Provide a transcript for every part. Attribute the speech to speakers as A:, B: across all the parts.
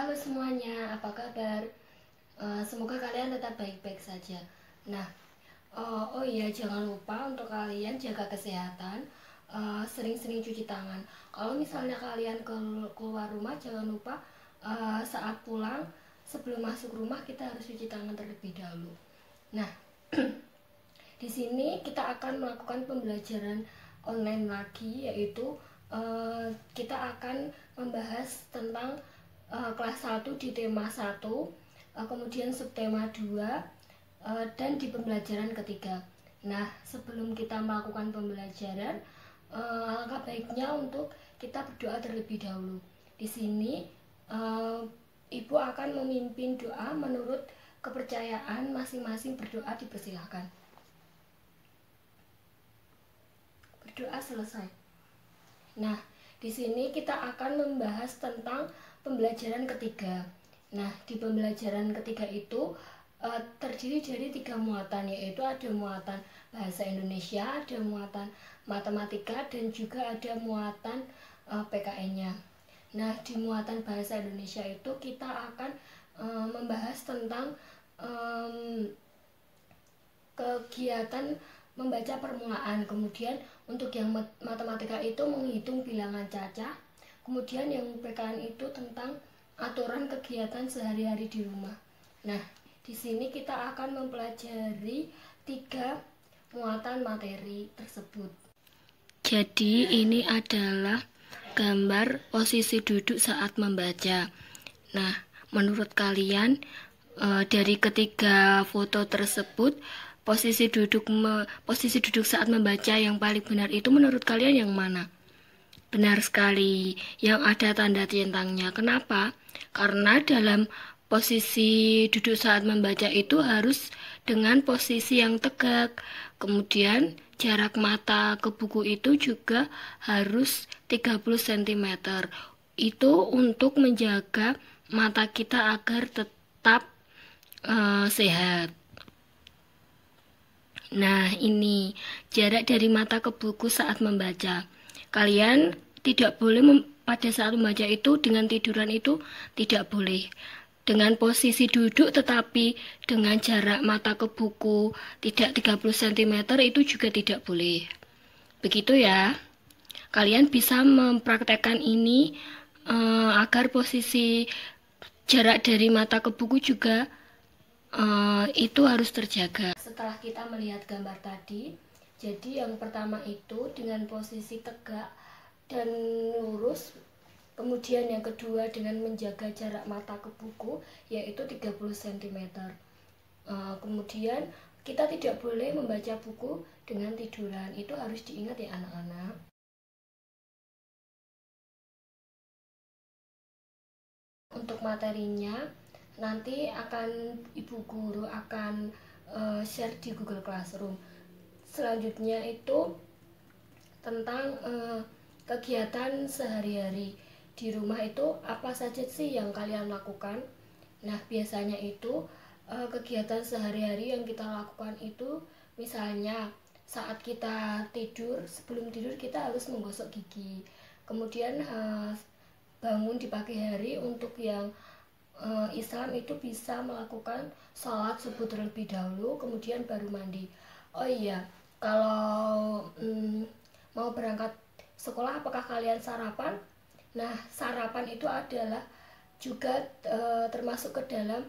A: Halo semuanya, apa kabar? Semoga kalian tetap baik-baik saja. Nah, oh iya, jangan lupa untuk kalian jaga kesehatan, sering-sering cuci tangan. Kalau misalnya kalian keluar rumah, jangan lupa saat pulang, sebelum masuk rumah kita harus cuci tangan terlebih dahulu. Nah, di sini kita akan melakukan pembelajaran online lagi, yaitu kita akan membahas tentang kelas 1 di tema 1, kemudian subtema 2, dan di pembelajaran ketiga. Nah, sebelum kita melakukan pembelajaran, alangkah baiknya untuk kita berdoa terlebih dahulu. Di sini Ibu akan memimpin doa menurut kepercayaan masing-masing. Berdoa dipersilahkan. Berdoa selesai. Nah, di sini kita akan membahas tentang pembelajaran ketiga. Nah, di pembelajaran ketiga itu terdiri dari 3 muatan, yaitu ada muatan bahasa Indonesia, ada muatan matematika, dan juga ada muatan PKN-nya. Nah, di muatan bahasa Indonesia itu kita akan membahas tentang kegiatan membaca permulaan. Kemudian untuk yang matematika itu menghitung bilangan cacah. Kemudian yang PKN itu tentang aturan kegiatan sehari-hari di rumah. Nah, di sini kita akan mempelajari 3 muatan materi tersebut. Jadi ini adalah gambar posisi duduk saat membaca. Nah, menurut kalian dari ketiga foto tersebut, posisi duduk saat membaca yang paling benar itu menurut kalian yang mana? Benar sekali, yang ada tanda centangnya. Kenapa? Karena dalam posisi duduk saat membaca itu harus dengan posisi yang tegak. Kemudian jarak mata ke buku itu juga harus 30 cm. Itu untuk menjaga mata kita agar tetap sehat. Nah, ini jarak dari mata ke buku saat membaca. Kalian tidak boleh pada saat membaca itu dengan tiduran itu tidak boleh. Dengan posisi duduk tetapi dengan jarak mata ke buku tidak 30 cm itu juga tidak boleh. Begitu ya. Kalian bisa mempraktekkan ini agar posisi jarak dari mata ke buku juga itu harus terjaga. Setelah kita melihat gambar tadi, jadi yang pertama itu dengan posisi tegak dan lurus, kemudian yang kedua dengan menjaga jarak mata ke buku yaitu 30 cm. Kemudian kita tidak boleh membaca buku dengan tiduran, itu harus diingat ya anak-anak. Untuk materinya nanti akan ibu guru akan share di Google Classroom. Selanjutnya itu tentang kegiatan sehari-hari di rumah itu apa saja sih yang kalian lakukan. Nah, biasanya itu kegiatan sehari-hari yang kita lakukan itu misalnya saat kita tidur, sebelum tidur kita harus menggosok gigi. Kemudian bangun di pagi hari untuk yang Islam itu bisa melakukan sholat subuh terlebih dahulu, kemudian baru mandi. Oh iya, kalau mau berangkat sekolah, apakah kalian sarapan? Nah, sarapan itu adalah juga termasuk ke dalam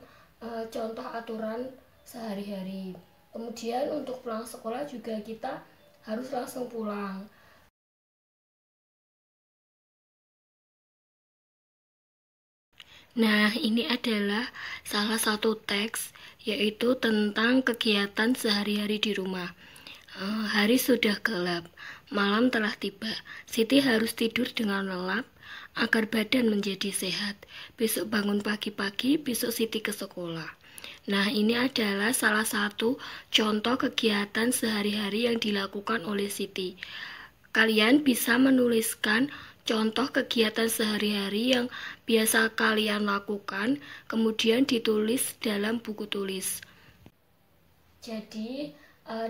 A: contoh aturan sehari-hari. Kemudian untuk pulang sekolah juga kita harus langsung pulang. Nah, ini adalah salah satu teks, yaitu tentang kegiatan sehari-hari di rumah. Hari sudah gelap, malam telah tiba. Siti harus tidur dengan lelap agar badan menjadi sehat. Besok bangun pagi-pagi, besok Siti ke sekolah. Nah, ini adalah salah satu contoh kegiatan sehari-hari yang dilakukan oleh Siti. Kalian bisa menuliskan contoh kegiatan sehari-hari yang biasa kalian lakukan, kemudian ditulis dalam buku tulis. Jadi,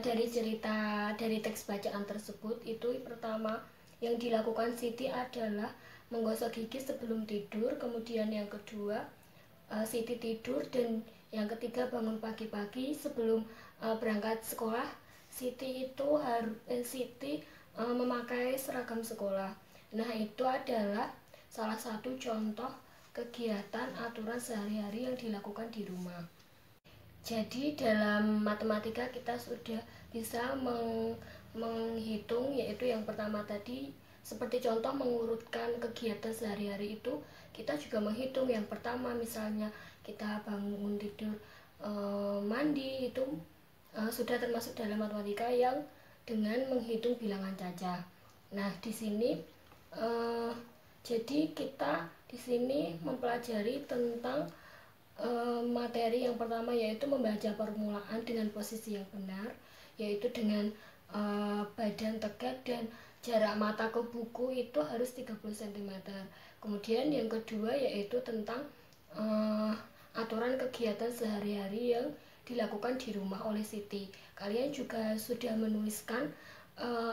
A: dari teks bacaan tersebut itu pertama yang dilakukan Siti adalah menggosok gigi sebelum tidur. Kemudian yang kedua, Siti tidur. Dan yang ketiga, bangun pagi-pagi sebelum berangkat sekolah. Siti memakai seragam sekolah. Nah, itu adalah salah satu contoh kegiatan aturan sehari-hari yang dilakukan di rumah. Jadi dalam matematika kita sudah bisa menghitung, yaitu yang pertama tadi seperti contoh mengurutkan kegiatan sehari-hari itu. Kita juga menghitung yang pertama, misalnya kita bangun tidur, mandi, itu sudah termasuk dalam matematika yang dengan menghitung bilangan caca. Nah, di sini jadi kita di sini mempelajari tentang materi yang pertama, yaitu membaca permulaan dengan posisi yang benar, yaitu dengan badan tegak dan jarak mata ke buku itu harus 30 cm. Kemudian yang kedua yaitu tentang aturan kegiatan sehari-hari yang dilakukan di rumah oleh Siti. Kalian juga sudah menuliskan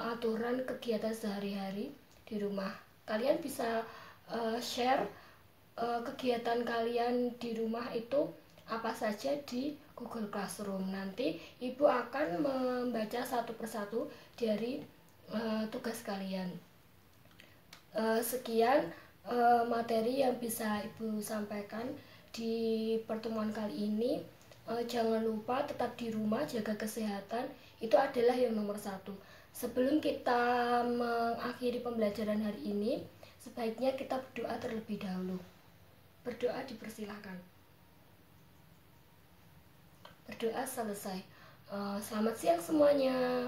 A: aturan kegiatan sehari-hari di rumah. Kalian bisa share kegiatan kalian di rumah itu apa saja di Google Classroom. Nanti Ibu akan membaca satu persatu dari tugas kalian. Sekian materi yang bisa Ibu sampaikan di pertemuan kali ini. Jangan lupa tetap di rumah, jaga kesehatan, itu adalah yang nomor satu. Sebelum kita mengakhiri pembelajaran hari ini, sebaiknya kita berdoa terlebih dahulu. Berdoa dipersilahkan. Berdoa selesai. Selamat siang semuanya.